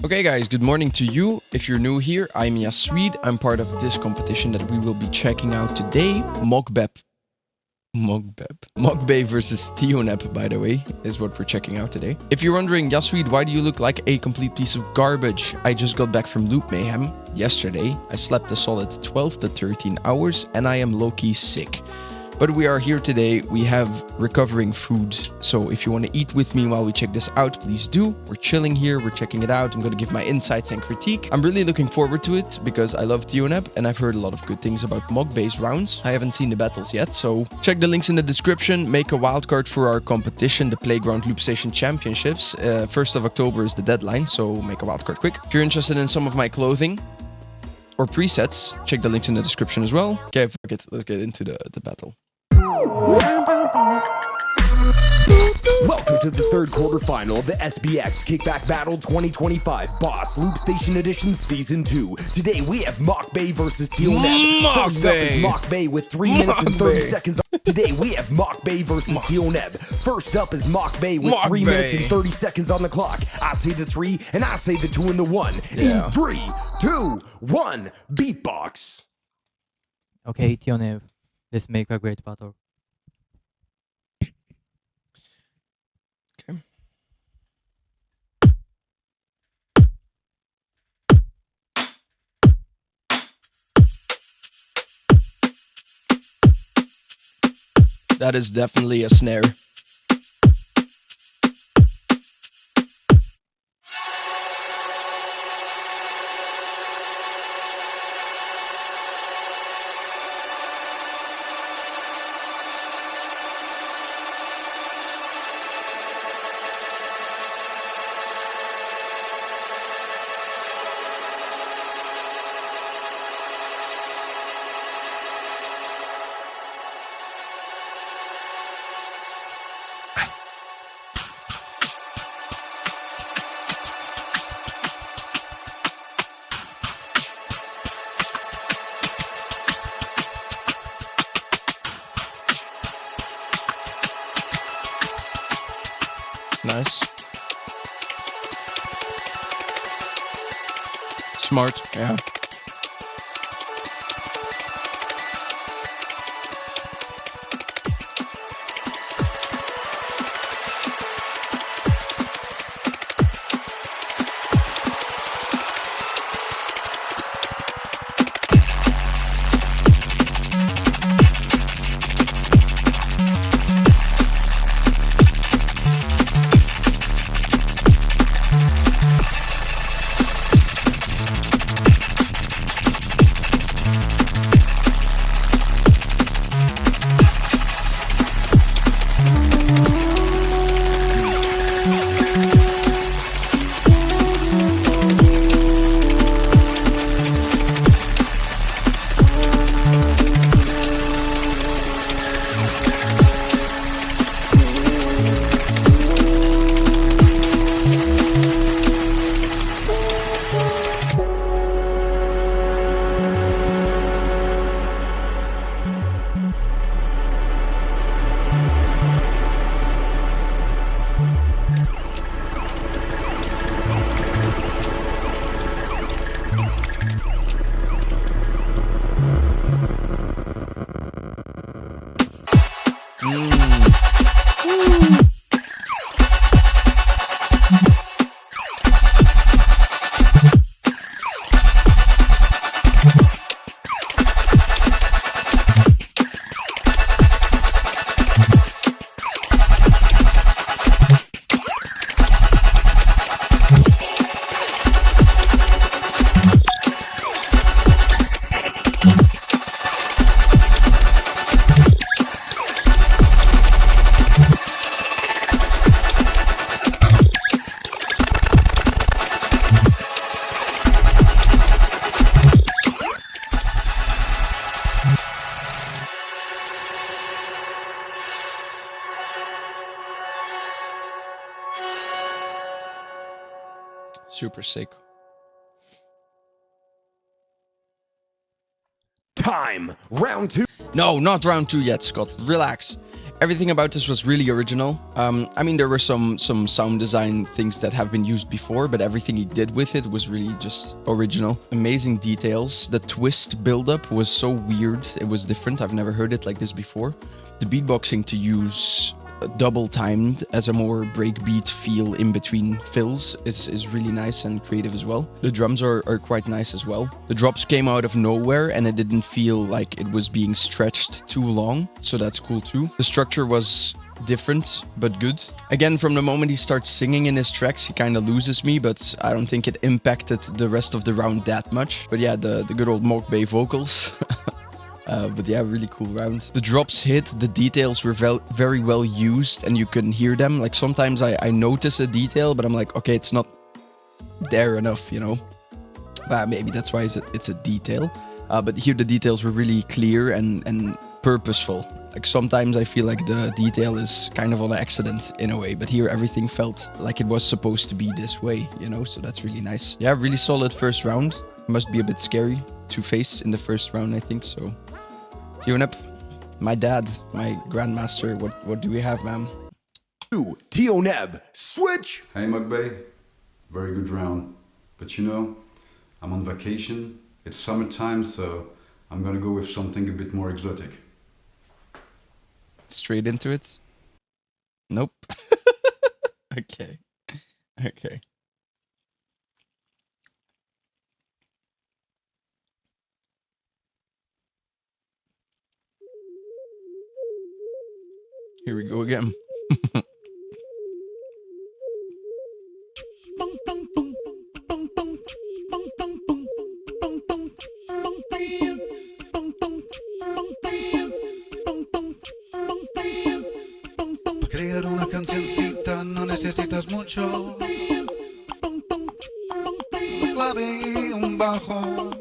Okay guys, good morning to you. If you're new here, I'm Yaswede. I'm part of this competition that we will be checking out today. Mokbay versus Tioneb, by the way, is what we're checking out today. If you're wondering, Yaswede, why do you look like a complete piece of garbage? I just got back from Loop Mayhem yesterday. I slept a solid 12 to 13 hours and I am low-key sick. But we are here today, we have recovering food, so if you want to eat with me while we check this out, please do. We're chilling here, we're checking it out, I'm going to give my insights and critique. I'm really looking forward to it, because I love Tioneb, and I've heard a lot of good things about Mokbay's rounds. I haven't seen the battles yet, so check the links in the description, make a wildcard for our competition, the Playground Loop Station Championships. 1st of October is the deadline, so make a wildcard quick. If you're interested in some of my clothing, or presets, check the links in the description as well. Okay, fuck it, let's get into the battle. Welcome to the third quarterfinal of the SBX Kickback Battle 2025 Boss Loop Station Edition Season 2. Today we have Mokbay versus Tioneb. First up is Mokbay with 3 minutes and 30 seconds. Today we have Mokbay versus Tioneb. First up is Mokbay with 3 minutes and 30 seconds on the clock. I say the 3 and I say the 2 and the 1. Yeah. In 3, 2, 1, beatbox. Okay, Tioneb, let's make a great battle. Okay. That is definitely a snare. Nice. Smart, yeah. Super sick. Time. Round 2. No, not round 2 yet, Scott. Relax. Everything about this was really original. I mean, there were some sound design things that have been used before, but everything he did with it was really just original. Amazing details. The twist build-up was so weird. It was different. I've never heard it like this before. The beatboxing to use double timed as a more breakbeat feel in between fills is really nice and creative as well. The drums are quite nice as well. The drops came out of nowhere and it didn't feel like it was being stretched too long, so that's cool too. The structure was different but good. Again, from the moment he starts singing in his tracks, he kind of loses me, but I don't think it impacted the rest of the round that much. But yeah, the good old Mokbay vocals. But yeah, really cool round. The drops hit, the details were very well used and you couldn't hear them. Like sometimes I notice a detail, but I'm like, okay, it's not there enough, you know? Maybe that's why it's a detail. But here the details were really clear and purposeful. Like sometimes I feel like the detail is kind of on accident in a way, but here everything felt like it was supposed to be this way, you know? So that's really nice. Yeah, really solid first round. Must be a bit scary to face in the first round, I think, so. Tioneb, my dad, my grandmaster, what do we have, man? Tioneb, switch! Hey Mokbay, very good round. But you know, I'm on vacation, it's summertime, so I'm gonna go with something a bit more exotic. Straight into it? Nope. Okay. Okay. Here we go again. Para crear una cancioncita no necesitas mucho. Una clave y un bajo.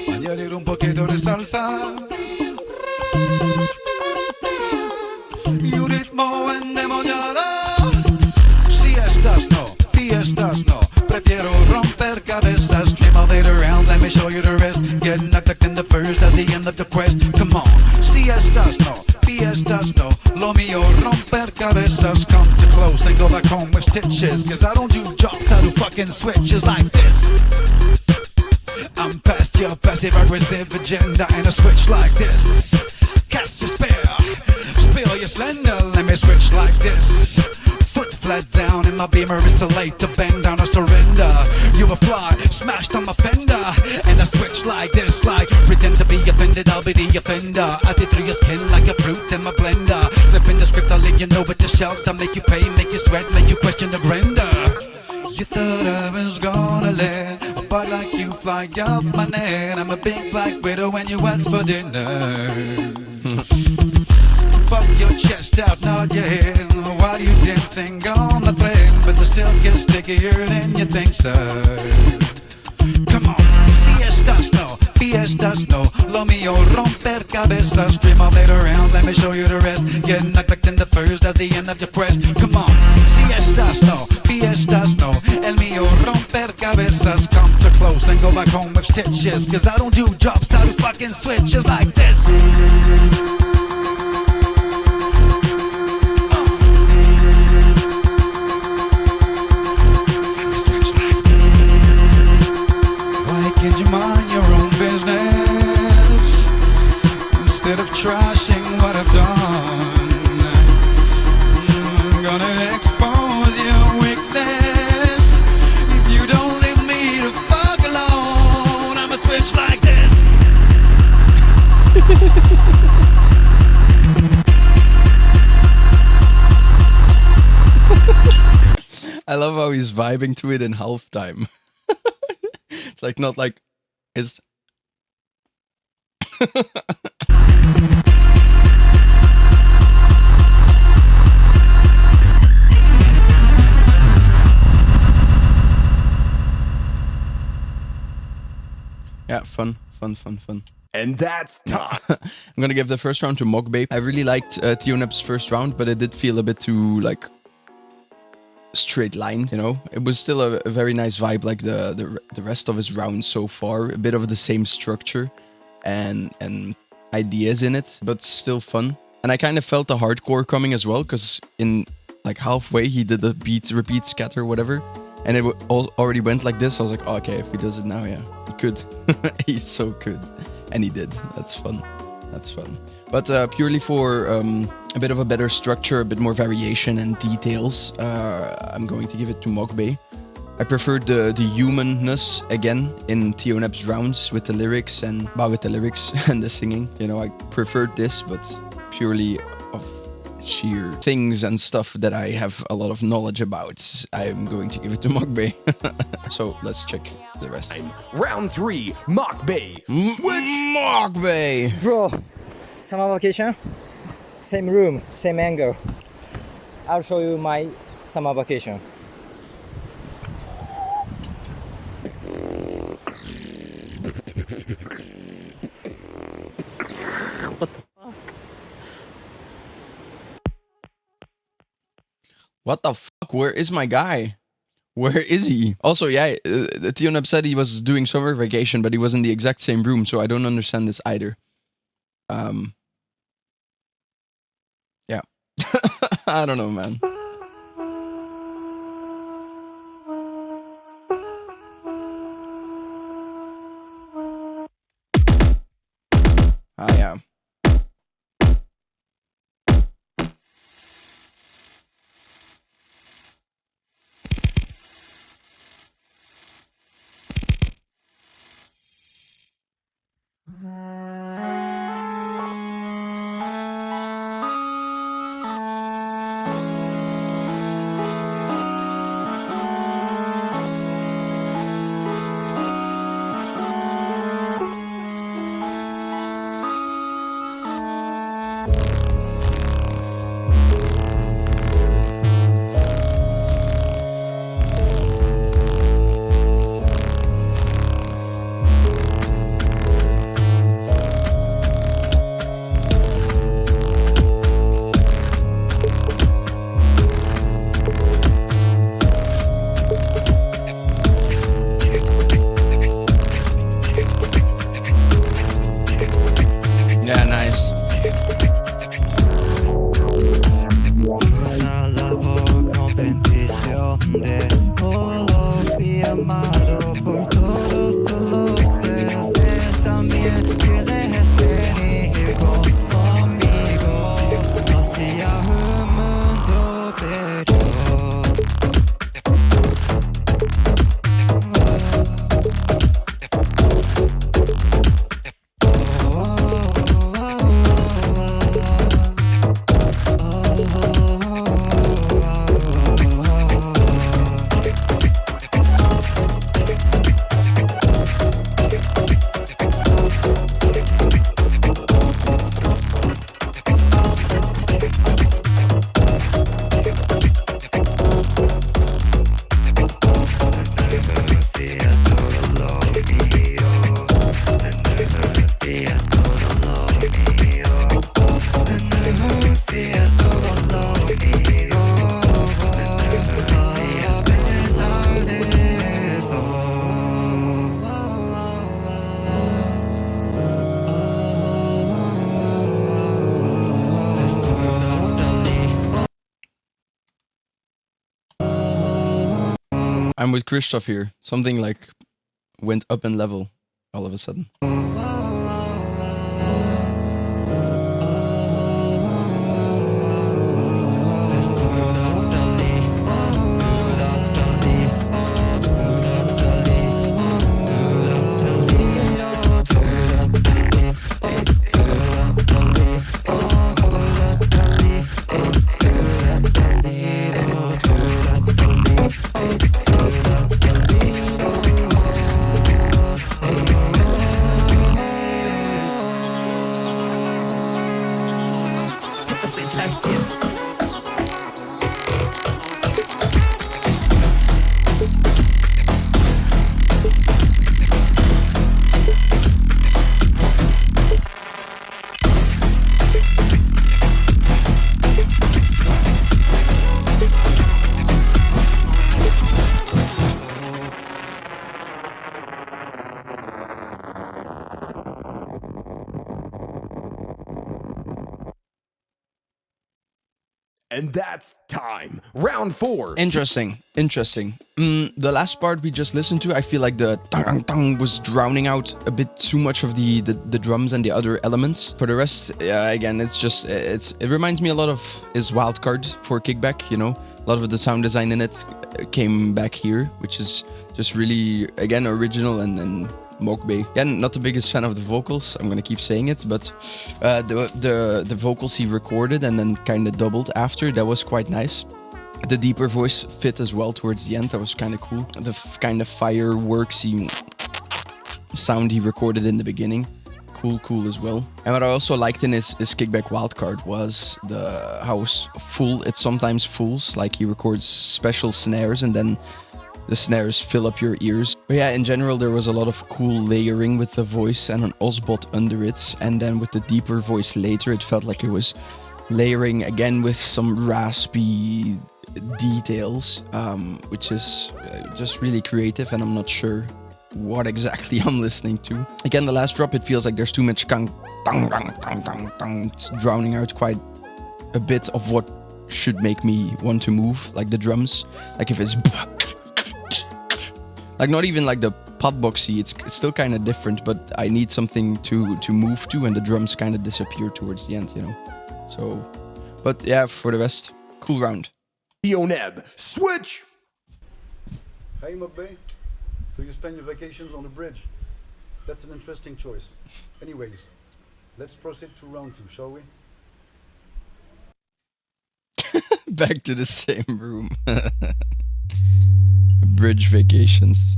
Añadir un poquito de salsa. Y un ritmo endemoniado. Fiestas no, prefiero romper cabezas. Dream all later around, let me show you the rest. Get knocked in the first at the end of the quest. Come on, fiestas no, lo mío romper cabezas. Come too close and go back home with stitches. Cause I don't do jobs out of fucking switches like this. I'm past your passive-aggressive agenda and a switch like this. Cast your spell, spill your slender, let me switch like this. Foot flat down and my beamer is too late to bend down or surrender. You a fly, smashed on my fender, and I switch like this, like pretend to be offended, I'll be the offender. I did through your skin like a fruit in my blender. Flipping the script, I'll leave you know with the shelter. Make you pay, make you sweat, make you question the grandeur. You thought I was gonna let a bud like you fly off my net. I'm a big black widow when you ask for dinner. Pop your chest out, nod your head while you dancing on the thread. But the silk is stickier than you think, so come on, fiestas no, lo mío romper cabezas. Dream all later around, let me show you the rest. Get knocked in the first, that's the end of your quest. Come on, fiestas no, el mío romper cabezas. Come too close and go back home with stitches. Cause I don't do jobs out of fucking switches like this. Can't you mind your own business instead of trashing what I've done? I'm gonna expose your weakness. If you don't leave me to fuck alone, I'ma switch like this. I love how he's vibing to it in halftime. It's like not like it's yeah, fun. And that's time. I'm gonna give the first round to Mokbay. I really liked Tioneb's first round, but it did feel a bit too like straight line, you know. It was still a very nice vibe, like the rest of his rounds so far. A bit of the same structure, and ideas in it, but still fun. And I kind of felt the hardcore coming as well, because in like halfway he did the beat, repeat, scatter, whatever. And it already went like this. I was like, oh, okay, if he does it now, yeah, he could. He's so good. And he did. That's fun. That's fun. But purely for a bit of a better structure, a bit more variation and details, I'm going to give it to Mokbay. I preferred the humanness again in Tioneb's rounds with the lyrics and and the singing. You know, I preferred this, but purely of sheer things and stuff that I have a lot of knowledge about, I'm going to give it to Mokbay. So let's check the rest. Round 3, Mokbay. Mokbay! Bro, summer vacation, same room, same angle. I'll show you my summer vacation. What the fuck? Where is my guy? Where is he? Also, yeah, Tioneb said he was doing summer vacation, but he was in the exact same room, so I don't understand this either. Yeah. I don't know, man. Ah, yeah. Yeah, nice. I'm with Christoph here. Something like went up in level all of a sudden. And that's time. Round 4. Interesting. The last part we just listened to, I feel like the tang tang was drowning out a bit too much of the drums and the other elements. For the rest, again, it reminds me a lot of his Wildcard for Kickback, you know. A lot of the sound design in it came back here, which is just really, again, original and Mokbay. Again, not the biggest fan of the vocals, I'm gonna keep saying it, but the vocals he recorded and then kind of doubled after, that was quite nice. The deeper voice fit as well towards the end, that was kind of cool. The kind of fireworksy sound he recorded in the beginning, cool as well. And what I also liked in his Kickback Wildcard was how full it sometimes fools, like he records special snares and then the snares fill up your ears. But yeah, in general, there was a lot of cool layering with the voice and an Osbot under it. And then with the deeper voice later, it felt like it was layering again with some raspy details, which is just really creative. And I'm not sure what exactly I'm listening to. Again, the last drop, it feels like there's too much kang, tang, tang, tang, tang, tang. It's drowning out quite a bit of what should make me want to move, like the drums. Like if it's... Like not even like the potboxy, it's still kind of different, but I need something to move to, and the drums kind of disappear towards the end, you know. So, but yeah, for the rest, cool round. Tioneb, switch! Hey Mokbay, so you spend your vacations on the bridge. That's an interesting choice. Anyways, let's proceed to round 2, shall we? Back to the same room. Bridge vacations.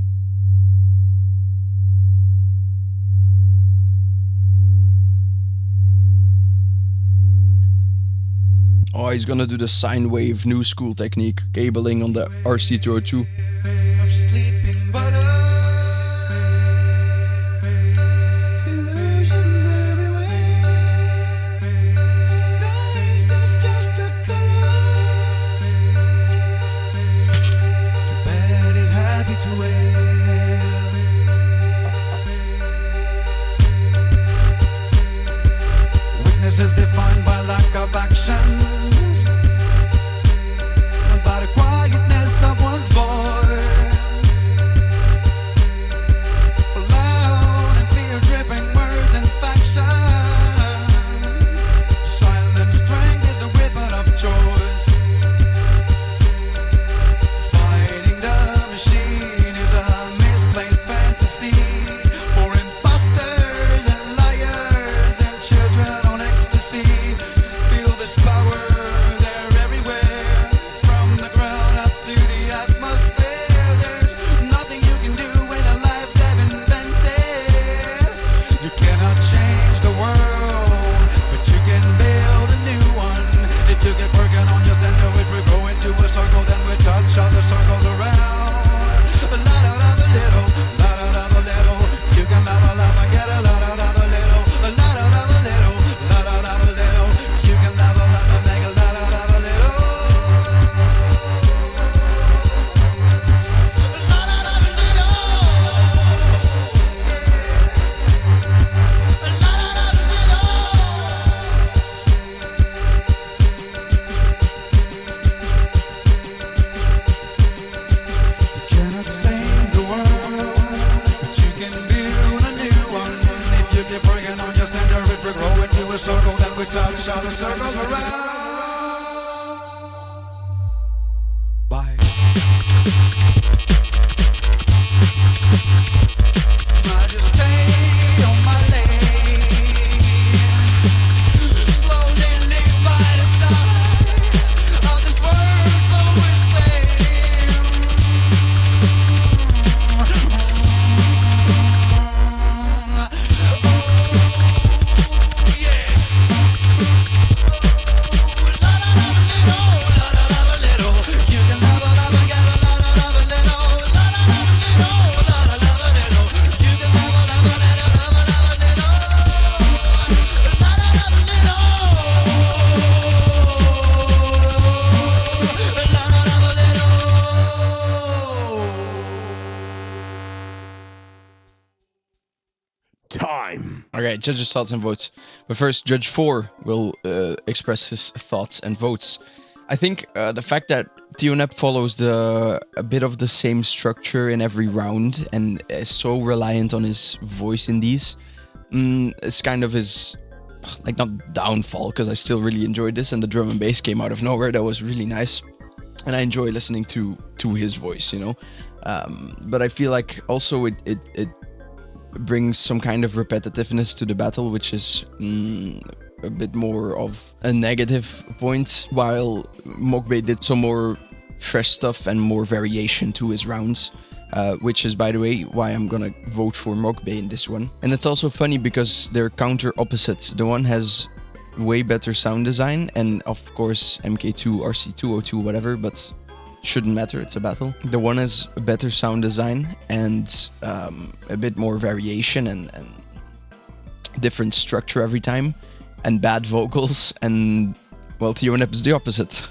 Oh, he's gonna do the sine wave new school technique, cabling on the RC202. Is defined by lack of action, by the quietness of one's voice, loud and fear-dripping words and faction. Silent strength is the weapon of choice. Fighting the machine is a misplaced fantasy for imposters and liars and children on ecstasy. Feel this power, they're everywhere, from the ground up to the atmosphere. There's nothing you can do with a life they've invented. You cannot change the world, but you can build a new one. If you get working on your center, it will grow into a circle, then we touch other circles around. La da da da little, la da da da little. You can lava lava get a la da da da little, la da da da little, la da da da little. You can lava lava make a la da da da little, la da da da little, la da da da You cannot save the world, but you can build a new one. If you keep working on your center, it will grow into a circle, then we touch other circles around. Bye. I just stay on my lane, slowly live by the side of this world so insane. Oh, yeah. Time. Okay, judges' thoughts and votes. But first, Judge 4 will express his thoughts and votes. I think the fact that Tioneb follows a bit of the same structure in every round and is so reliant on his voice in these is kind of his, like, not downfall, because I still really enjoyed this, and the drum and bass came out of nowhere. That was really nice, and I enjoy listening to his voice, you know. But I feel like also it brings some kind of repetitiveness to the battle, which is a bit more of a negative point, while Mokbay did some more fresh stuff and more variation to his rounds, which is, by the way, why I'm gonna vote for Mokbay in this one. And it's also funny because they're counter opposites. The one has way better sound design, and of course MK2, RC202, whatever, but shouldn't matter, it's a battle. The one has a better sound design and a bit more variation and different structure every time, and bad vocals, and well, Tioneb is the opposite.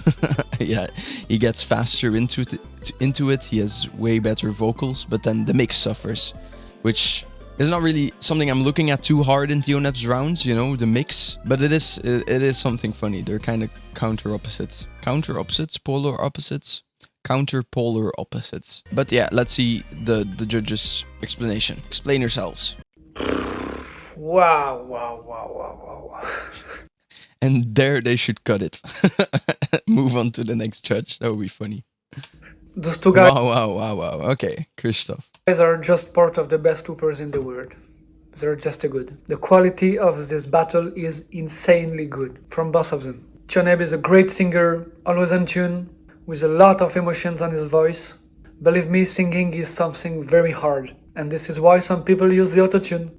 Yeah, he gets faster into it, he has way better vocals, but then the mix suffers, which is not really something I'm looking at too hard in Tioneb's rounds, you know, the mix, but it is something funny. They're kind of counter opposites, polar opposites, counter-polar opposites. But yeah, let's see the judges' explanation. Explain yourselves. Wow. And there they should cut it. Move on to the next judge. That would be funny. Those two guys Wow. Okay, Christoph. are just part of the best loopers in the world. They're just good. The quality of this battle is insanely good from both of them. Tioneb is a great singer, always in tune, with a lot of emotions on his voice. Believe me, singing is something very hard, and this is why some people use the autotune.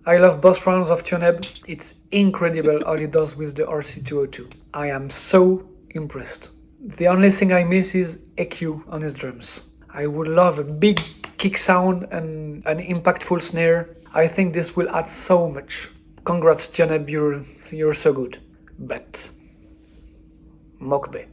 I love both rounds of Tioneb. It's incredible all he does with the RC202. I am so impressed. The only thing I miss is EQ on his drums. I would love a big kick sound and an impactful snare. I think this will add so much. Congrats, Tioneb, you're so good. But Mokbay.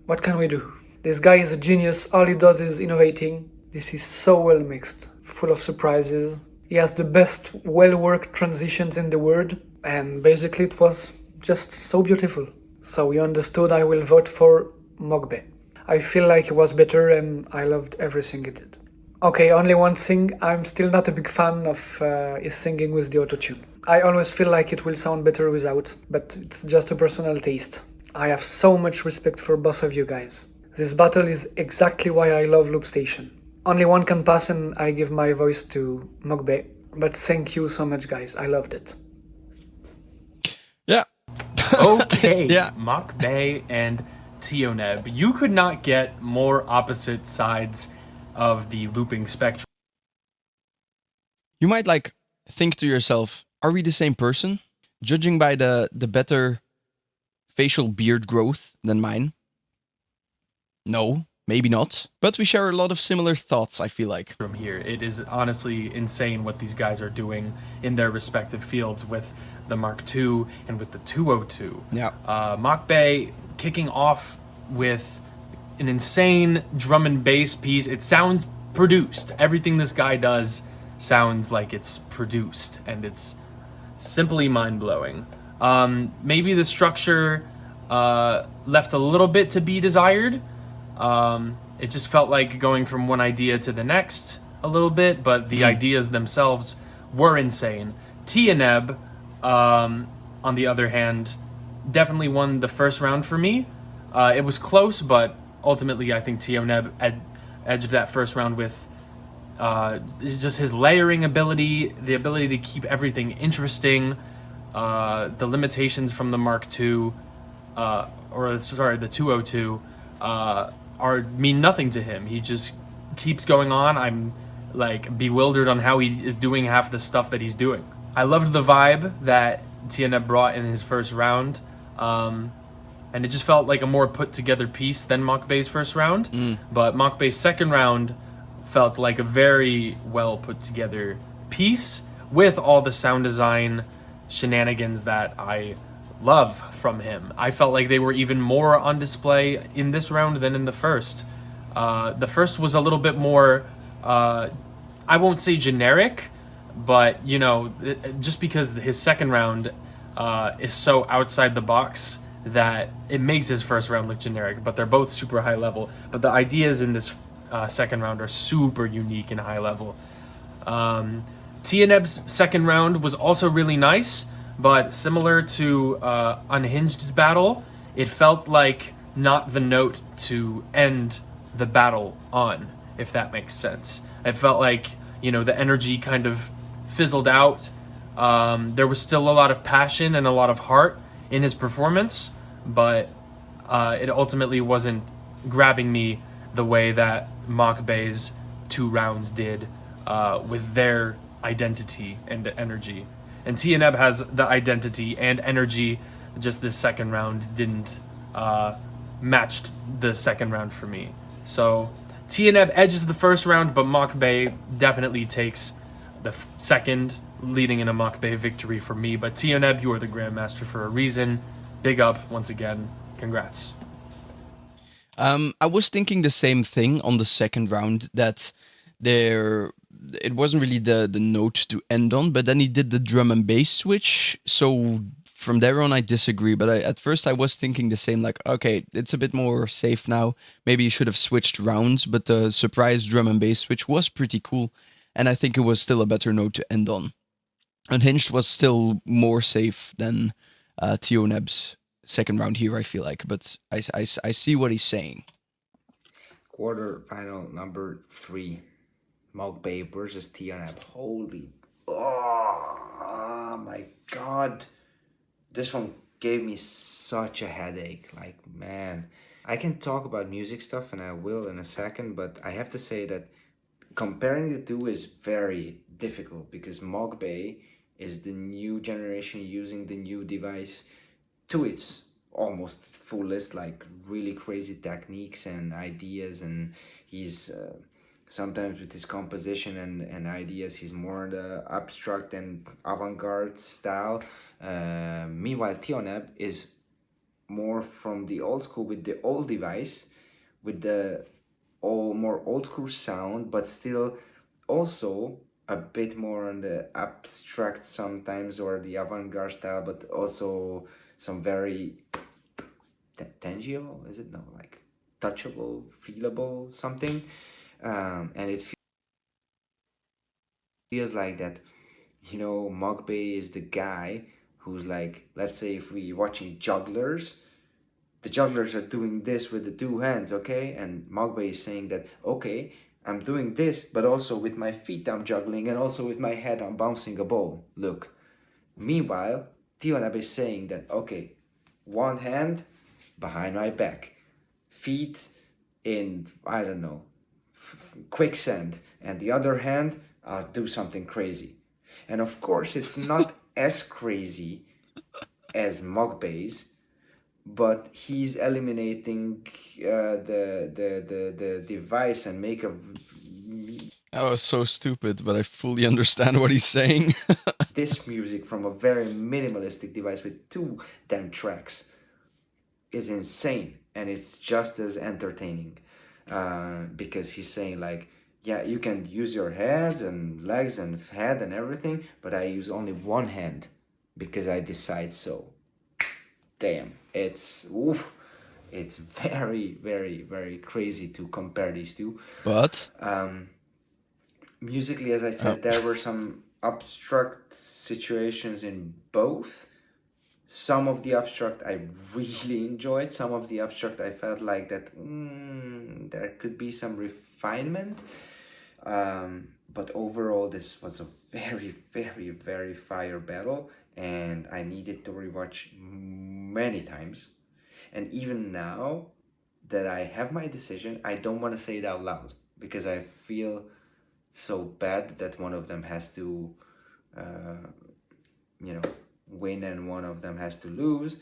What can we do? This guy is a genius. All he does is innovating. This is so well mixed, full of surprises. He has the best well-worked transitions in the world, and basically it was just so beautiful. So you understood I will vote for Mokbay. I feel like he was better and I loved everything he did. Okay, only one thing, I'm still not a big fan of his singing with the autotune. I always feel like it will sound better without, but it's just a personal taste. I have so much respect for both of you guys. This battle is exactly why I love Loop Station. Only one can pass and I give my voice to Mokbay. But thank you so much, guys. I loved it. Yeah. Okay. Yeah. Mokbay and Tioneb. You could not get more opposite sides of the looping spectrum. You might think to yourself, are we the same person? Judging by the better facial beard growth than mine? No. Maybe not, but we share a lot of similar thoughts, I feel like. From here, it is honestly insane what these guys are doing in their respective fields with the Mark II and with the 202. Yeah. Mokbay kicking off with an insane drum and bass piece. It sounds produced. Everything this guy does sounds like it's produced, and it's simply mind-blowing. Maybe the structure left a little bit to be desired. It just felt like going from one idea to the next a little bit, but the ideas themselves were insane. Tioneb, on the other hand, definitely won the first round for me. It was close, but ultimately I think Tioneb edged that first round with just his layering ability, the ability to keep everything interesting, the limitations from the Mark II, the 202, mean nothing to him. He just keeps going on. I'm bewildered on how he is doing half the stuff that he's doing. I loved the vibe that Tioneb brought in his first round, and it just felt like a more put together piece than Mokbay's first round. But Mokbay's second round felt like a very well put together piece with all the sound design shenanigans that I love from him. I felt like they were even more on display in this round than in the first. The first was a little bit more, I won't say generic, but just because his second round is so outside the box that it makes his first round look generic, but they're both super high level. But the ideas in this second round are super unique and high level. Tioneb's second round was also really nice, but similar to Unhinged's battle, it felt like not the note to end the battle on, if that makes sense. It felt like, the energy kind of fizzled out. There was still a lot of passion and a lot of heart in his performance, but it ultimately wasn't grabbing me the way that Mokbay's 2 rounds did with their identity and energy. And Tioneb has the identity and energy, just this second round didn't match the second round for me. So Tioneb edges the first round, but Mokbay definitely takes the second, leading in a Mokbay victory for me. But Tioneb, you are the Grandmaster for a reason. Big up once again. Congrats. I was thinking the same thing on the second round, that it wasn't really the note to end on, but then he did the drum and bass switch. So from there on, I disagree. But at first I was thinking the same, like, okay, it's a bit more safe now. Maybe you should have switched rounds, but the surprise drum and bass switch was pretty cool. And I think it was still a better note to end on. Unhinged was still more safe than Tioneb's second round here, I feel like. But I see what he's saying. Quarterfinal number 3. Mokbay versus Tioneb. Oh my god. This one gave me such a headache. Like, man. I can talk about music stuff, and I will in a second, but I have to say that comparing the two is very difficult, because Mokbay is the new generation using the new device to its almost fullest, like really crazy techniques and ideas, and he's sometimes with his composition and ideas, he's more the abstract and avant-garde style. Meanwhile, Tioneb is more from the old school with the old device, with the more old school sound, but still also a bit more on the abstract sometimes, or the avant-garde style, but also some very tangible, is it? No, like touchable, feelable something. And it feels like that, Mokbay is the guy who's like, let's say if we're watching jugglers, the jugglers are doing this with the 2 hands, okay? And Mokbay is saying that, okay, I'm doing this, but also with my feet I'm juggling, and also with my head I'm bouncing a ball. Look. Meanwhile, Tioneb is saying that, okay, 1 hand behind my back, feet in, I don't know, quicksand, and the other hand, I'll do something crazy. And of course, it's not as crazy as Mokbay's, but he's eliminating the device and make a... That was so stupid, but I fully understand what he's saying. This music from a very minimalistic device with 2 damn tracks is insane, and it's just as entertaining, because he's saying like, yeah, you can use your hands and legs and head and everything, but I use only 1 hand because I decide so. Damn, it's very, very, very crazy to compare these two. But musically, as I said, there were some abstract situations in both. Some of the abstract I really enjoyed. Some of the abstract I felt like that there could be some refinement. But overall, this was a very, very, very fire battle, and I needed to rewatch many times. And even now that I have my decision, I don't want to say it out loud, because I feel so bad that one of them has to, win and one of them has to lose.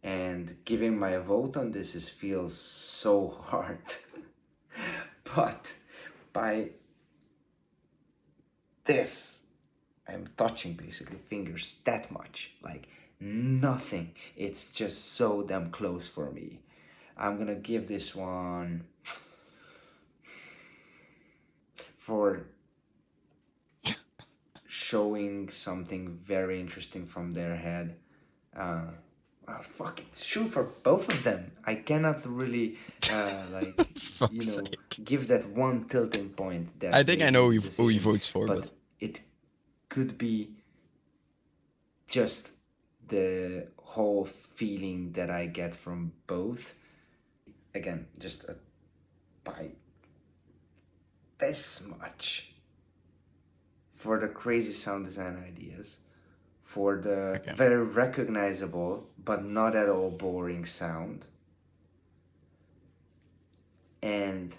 And giving my vote on this feels so hard. But by this, I'm touching basically fingers that much, like nothing. It's just so damn close for me. I'm gonna give this one for showing something very interesting from their head. well, fuck, it's true for both of them. I cannot really like Fuck's sake. give that one tilting point. That I think I know made the who he decision, votes for, but it could be just the whole feeling that I get from both. Again, just by this much for the crazy sound design ideas, for the very recognizable but not at all boring sound, and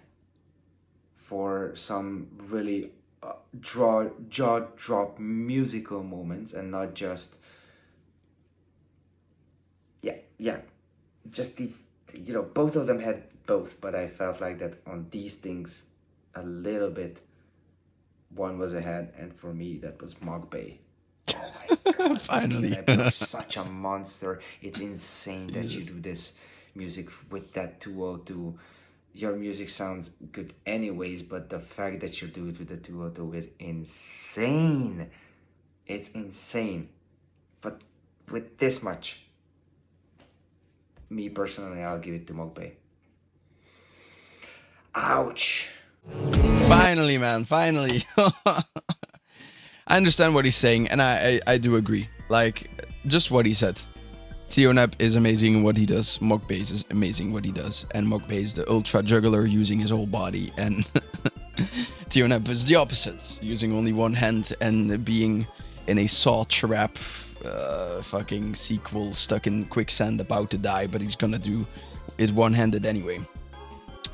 for some really jaw-drop musical moments, and not just just these, both of them had both, but I felt like that on these things a little bit one was ahead, and for me that was Mokbay. Oh my god, finally. You're such a monster. It's insane that you do this music with that 202. Your music sounds good anyways, but the fact that you do it with the 202 is insane. It's insane. But with this much, me personally, I'll give it to Mokbay. Ouch. Finally, man, finally. I understand what he's saying, and I do agree. Like, just what he said. Tioneb is amazing in what he does. Mokbay is amazing what he does. And Mokbay is the ultra juggler using his whole body. And Tioneb is the opposite, using only one hand and being in a saw trap fucking sequel stuck in quicksand about to die, but he's gonna do it one-handed anyway.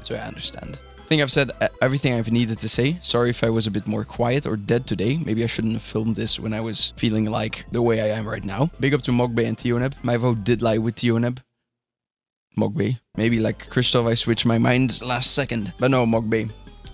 So I understand. I think I've said everything I've needed to say. Sorry if I was a bit more quiet or dead today. Maybe I shouldn't have filmed this when I was feeling like the way I am right now. Big up to Mokbay and Tioneb. My vote did lie with Tioneb. Mokbay. Maybe like Christoph, I switched my mind last second. But no, Mokbay.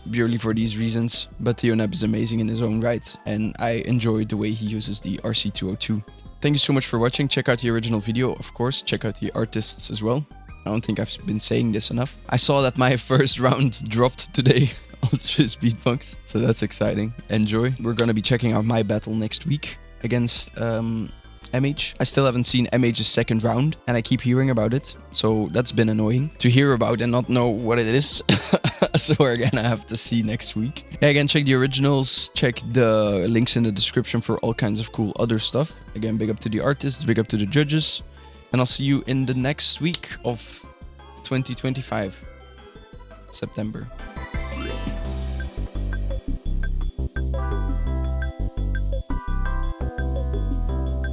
Purely for these reasons. But Tioneb is amazing in his own right. And I enjoyed the way he uses the RC202. Thank you so much for watching. Check out the original video, of course. Check out the artists as well. I don't think I've been saying this enough. I saw that my first round dropped today on Swiss Beatbox, so that's exciting. Enjoy. We're gonna be checking out my battle next week against MH. I still haven't seen MH's second round, and I keep hearing about it, so that's been annoying to hear about and not know what it is. So we're gonna have to see next week. Yeah, again, check the originals, check the links in the description for all kinds of cool other stuff. Again, big up to the artists, big up to the judges. And I'll see you in the next week of 2025, September.